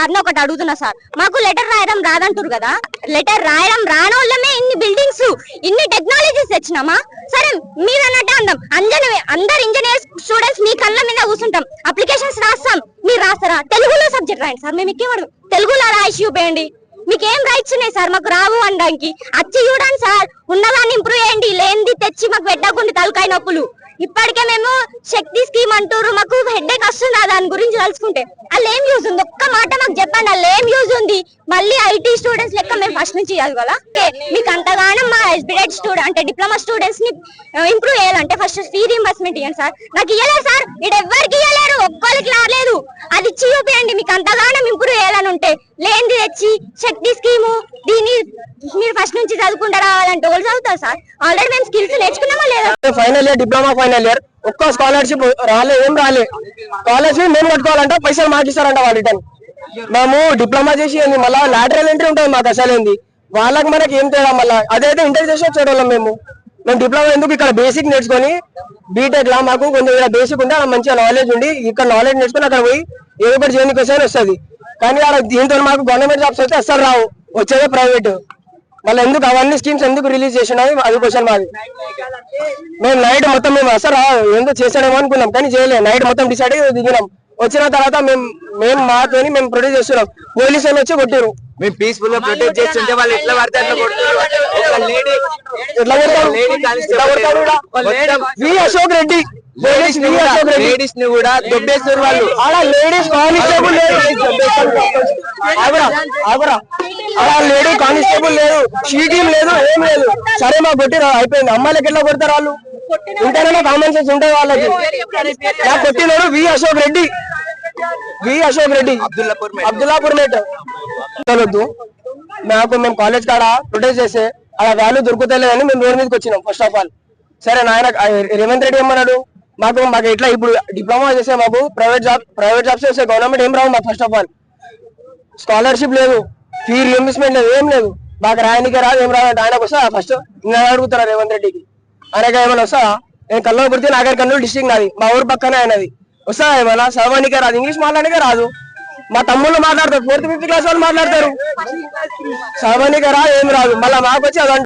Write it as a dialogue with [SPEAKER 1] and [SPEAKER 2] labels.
[SPEAKER 1] Sir ఒకటి అడుగుతున్నా sir, మాకు లెటర్ రాయడం రాదంటారు కదా, లెటర్ రాయడం రానోళ్ళమే ఇన్ని బిల్డింగ్స్ ఇన్ని టెక్నాలజీస్ తెచ్చినామా? సరే మీరు అన్నట్టే అందాం, అందరు ఇంజనీర్ స్టూడెంట్స్ మీ కళ్ళ మీద కూర్చుంటాం, అప్లికేషన్స్ రాస్తాం, మీరు రాస్తారా? తెలుగులో సబ్జెక్ట్ రాయండి సార్, మేము ఇచ్చేవాడు తెలుగులో రాసి చూపేయండి, మీకేం రైట్స్ ఉన్నాయి సార్ మాకు రావు అనడానికి? వచ్చి చూడండి సార్, ఉన్నదాన్ని ఇంప్రూవ్ చేయండి, లేనిది తెచ్చి మాకు పెట్టకుండా తలకాయ నొప్పులు. ఇప్పటికే మేము శక్తి స్కీమ్ అంటారు, మాకు హెడ్ఏక్ వస్తుంది దాని గురించి తలుచుకుంటే. అలా ఏం యూజ్ ఉంది? ఒక్క మాట మాకు చెప్పండి, అలా ఏం యూజ్ ఉంది? మళ్ళీ ఐటీ స్టూడెంట్స్ లెక్క మేము ఫస్ట్ నుంచి చేయాలి కదా. మీకు అంతగానో మా ఎస్బిటెడ్ స్టూడెంట్ అంటే డిప్లొమా స్టూడెంట్స్ ని ఇంప్రూవ్ చేయాలంటే ఫస్ట్ ఫీ రీయింబర్స్మెంట్ ఇవ్వండి సార్. నాకు ఇవ్వలేదు సార్, ఇది ఎవరికి ఇవ్వలేరు, ఒక్కరికి రాలేదు, అది ఇచ్చి చూపియండి. మీకు అంతగానో ఇంప్రూవ్ చేయాలని ఉంటే లేనిది తెచ్చి శక్తి స్కీము దీన్ని మీరు ఫస్ట్ నుంచి చదువుకుంటా రావాలంటే వాళ్ళు చదువుతారు సార్. ఆల్రెడీ మేము స్కిల్స్ నేర్చుకున్నామా లేదా?
[SPEAKER 2] Final year diploma final year ఒక్క స్కాలర్షిప్ రాలే, ఏం రాలే. స్కాలర్షిప్ మేము కట్టుకోవాలంటే పైసలు మాకు ఇస్తారంట వాళ్ళు రిటర్న్. మేము డిప్లొమా చేసి మళ్ళీ లాటరల్ ఎంట్రీ ఉంటుంది మాకు అసలు ఏంది, వాళ్ళకి మనకి ఏం తేడా? మళ్ళీ అదైతే ఇంటర్ చేసి వచ్చేటోళ్ళం మేము డిప్లొమా ఎందుకు ఇక్కడ బేసిక్ నేర్చుకొని బీటెక్ లా మాకు కొంచెం బేసిక్ ఉంటే మంచిగా నాలెడ్జ్ ఉండి ఇక్కడ నాలెడ్జ్ నేర్చుకుని అక్కడ పోయి ఏదో ఒకటి చేయడానికి వస్తే వస్తుంది. కానీ అక్కడ దీంతో మాకు గవర్నమెంట్ జాబ్స్ అయితే అస్సలు రావు, వచ్చేదే ప్రైవేట్. మళ్ళీ ఎందుకు అవన్నీ స్కీమ్స్ ఎందుకు రిలీజ్ చేసినాయి అది క్వశ్చన్ మాది. మేము నైట్ మొత్తం మేము అసలు ఎందుకు చేసాడేమో అనుకున్నాం కానీ చేయలేదు. నైట్ మొత్తం డిసైడ్ అయ్యి దిగినాం. వచ్చిన తర్వాత మేము మాతోని మేము ప్రొటెక్ట్ చేస్తున్నాం, పోలీసు వాళ్ళు వచ్చి కొట్టారు.
[SPEAKER 3] మేము పీస్ఫుల్ గా ప్రొటెక్ట్ చేస్తుంటే వాళ్ళు ఎట్లా పడితే అట్లా కొడుతున్నారు.
[SPEAKER 2] అశోక్ రెడ్డి
[SPEAKER 3] లేడీస్ ని కూడా దొబ్బేస్తారు వాళ్ళు.
[SPEAKER 2] అలా లేడీస్ కానిస్టేబుల్ లేదు, అలా లేడీ కానిస్టేబుల్ లేదు, షీటీం లేదు, ఏం లేదు. సరే మాకు కొట్టిన అయిపోయింది. అమ్మాయిలకి ఎట్లా కొడతారు వాళ్ళు? ఇంటర్నెట్ కామన్ సెన్స్ ఉంటాయి వాళ్ళకి. నాకు కొట్టినాడు అశోక్ రెడ్డి అబ్దుల్లాపూర్ మేట్. వద్దు నాకు, మేము కాలేజ్ కాడ ప్రొటెస్ట్ చేస్తే అలా వాల్యూ దొరుకుతలేదని మేము రోడ్ మీదకి వచ్చినాం. ఫస్ట్ ఆఫ్ ఆల్ సరే నాయన రేవంత్ రెడ్డి ఏమన్నాడు, మాకు ఇట్లా ఇప్పుడు డిప్లొమా చేసే మాకు ప్రైవేట్ జాబ్స్ చేసే గవర్నమెంట్ ఏం రావు మాకు. ఫస్ట్ ఆఫ్ ఆల్ స్కాలర్షిప్ లేదు, ఫీ రియంబర్స్మెంట్ లేదు, ఏం లేదు. మాకు రాయనికే రాదు, ఏం రాదంటే ఆయనకు వస్తా ఫస్ట్ నేను అడుగుతారా రేవంత్ రెడ్డికి, ఆయనకి ఏమైనా వస్తా? నేను కల్లోపడితే నాగర్ కర్నూలు డిస్ట్రిక్ట్ నాది, మా ఊరు పక్కనే ఆయనది. వస్తా ఏమైనా? చదవనికే రాదు, ఇంగ్లీష్ మాట్లాడనికే రాదు. మా తమ్ముళ్ళు మాట్లాడతారు, 4th 5th క్లాస్ వాళ్ళు మాట్లాడతారు, చదవనికే రాదు, ఏం రాదు. మళ్ళీ మాకు వచ్చి అదంటే